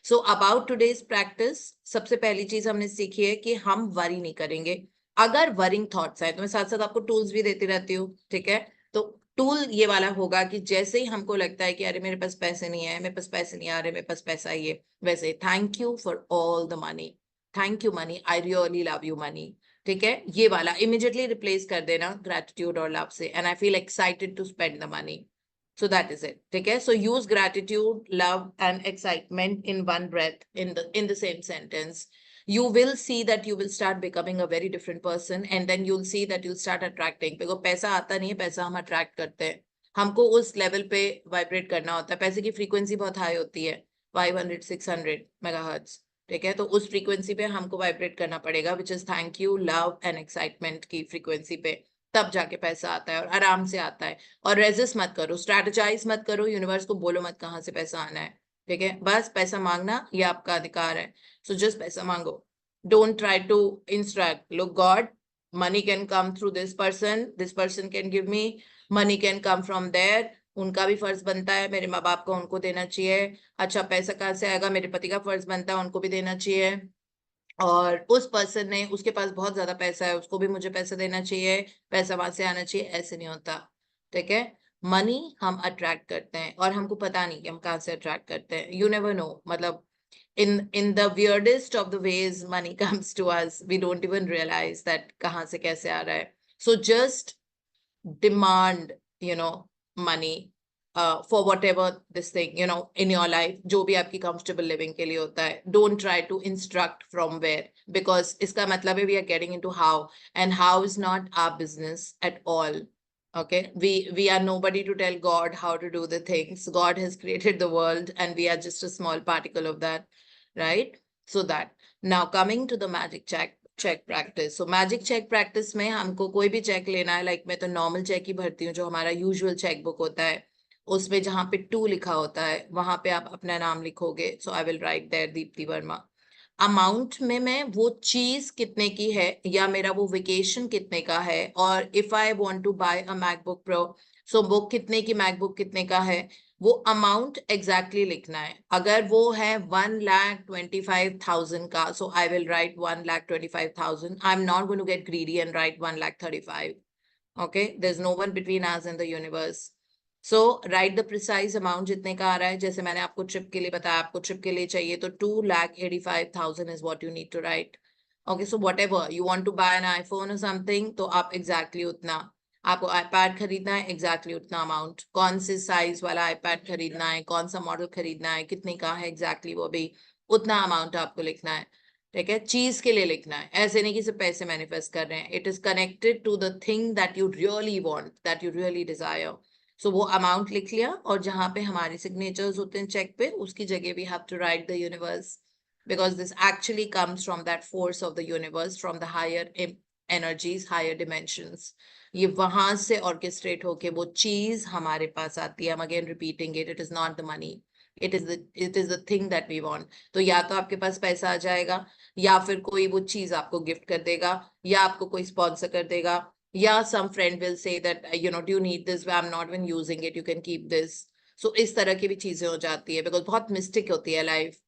So about today's practice, सबसे पहली चीज हमने सीखी है कि हम वरी नहीं करेंगे। अगर वरिंग थॉट्स है तो मैं साथ साथ आपको टूल्स भी देती रहती हूँ, ठीक है। तो टूल ये वाला होगा कि जैसे ही हमको लगता है कि अरे मेरे पास पैसे नहीं है, मेरे पास पैसे नहीं आ रहे, मेरे पास पैसा ही है, वैसे thank you for all the money, thank you money, I really love you money, ठीक है। ये वाला इमिडिएटली रिप्लेस कर देना ग्रेटिट्यूड और लव से, and I feel excited to spend the money. So that is it. Okay. So use gratitude, love, and excitement in one breath in the same sentence. You will see that you will start becoming a very different person, and then you'll see that you'll start attracting. Because पैसा आता नहीं है, पैसा हम attract करते हैं। हमको उस level पे vibrate करना होता है। पैसे की frequency बहुत high होती है, 500 600 megahertz, ठीक है। तो उस frequency पे हमको vibrate करना पड़ेगा, which is thank you, love and excitement की frequency पे। तब जाके पैसा आता है और आराम से आता है। और रेजिस्ट मत करो, स्ट्रेटेजाइज मत करो, यूनिवर्स को बोलो मत कहाँ से पैसा आना है, ठीक है। बस पैसा मांगना ये आपका अधिकार है। सो जस्ट पैसा मांगो, don't try to instruct. Look God, money can come through this person can give me, money can come from there. उनका भी फर्ज बनता है, मेरे माँ बाप को उनको देना चाहिए। अच्छा पैसा कहाँ से आएगा, मेरे पति का फर्ज बनता है, उनको भी देना चाहिए। और उस पर्सन ने, उसके पास बहुत ज्यादा पैसा है, उसको भी मुझे पैसा देना चाहिए, पैसा वहां से आना चाहिए, ऐसे नहीं होता, ठीक है। मनी हम अट्रैक्ट करते हैं और हमको पता नहीं कि हम कहाँ से अट्रैक्ट करते हैं। यू नेवर नो, मतलब in the weirdest of the ways money comes to us, we don't even realize that कहाँ से कैसे आ रहा है। So just demand, money for whatever this thing, in your life, जो भी आपकी comfortable living के लिए होता है। Don't try to instruct from where, because इसका मतलब है we are getting into how, and how is not our business at all. Okay, we are nobody to tell God how to do the things. God has created the world, and we are just a small particle of that, right? So that, now coming to the magic check practice. So magic check practice में हमको कोई भी check लेना है, like मैं तो normal check ही भरती हूँ, जो हमारा यूजुअल चेक बुक होता है। उसमें जहाँ पे 2 लिखा होता है वहां पे आप अपना नाम लिखोगे। So I will write there Deepti Verma. Amount में मैं वो चीज कितने की है, या मेरा वो वेकेशन कितने का है, और if I want to buy a MacBook Pro, so वो कितने की मैकबुक कितने का है, वो अमाउंट एग्जैक्टली लिखना है। अगर वो है 1,25,000 का, so I will write 1,25,000। I am not going to get greedy and write 1,35,000। Okay, there is no one between us and the universe. So write the precise amount जितने का आ रहा है। जैसे मैंने आपको ट्रिप के लिए बताया, आपको ट्रिप के लिए चाहिए तो 2,85,000 is what you need to write. Okay, so whatever you want to buy an iPhone और समथिंग, तो आप एग्जैक्टली उतना, आपको आईपैड खरीदना है एग्जैक्टली उतना अमाउंट, कौन से साइज वाला आईपैड खरीदना है, कौन सा मॉडल खरीदना है, कितने का है एग्जैक्टली, वो भी उतना अमाउंट आपको लिखना है, ठीक है। चीज के लिए लिखना है, ऐसे नहीं कि सिर्फ पैसे मैनिफेस्ट कर रहे हैं। It is connected to the thing that you really want, that you really desire. So वो अमाउंट लिख लिया, और जहां पे हमारे सिग्नेचर्स होते हैं चेक पे, उसकी जगह we have to write the universe, because this actually comes from that force of the universe, from the higher energies, higher dimensions. ये वहां से ऑर्केस्ट्रेट होके वो चीज हमारे पास आती है। I'm again repeating it, it is not the money, it is the thing that we want. तो या तो आपके पास पैसा आ जाएगा, या फिर कोई वो चीज आपको गिफ्ट कर देगा, या आपको कोई स्पॉन्सर कर देगा, या some friend will say that do you need this, I'm not even using it, you can keep this. So इस तरह की भी चीजें हो जाती है, बिकॉज बहुत मिस्टेक होती है लाइफ।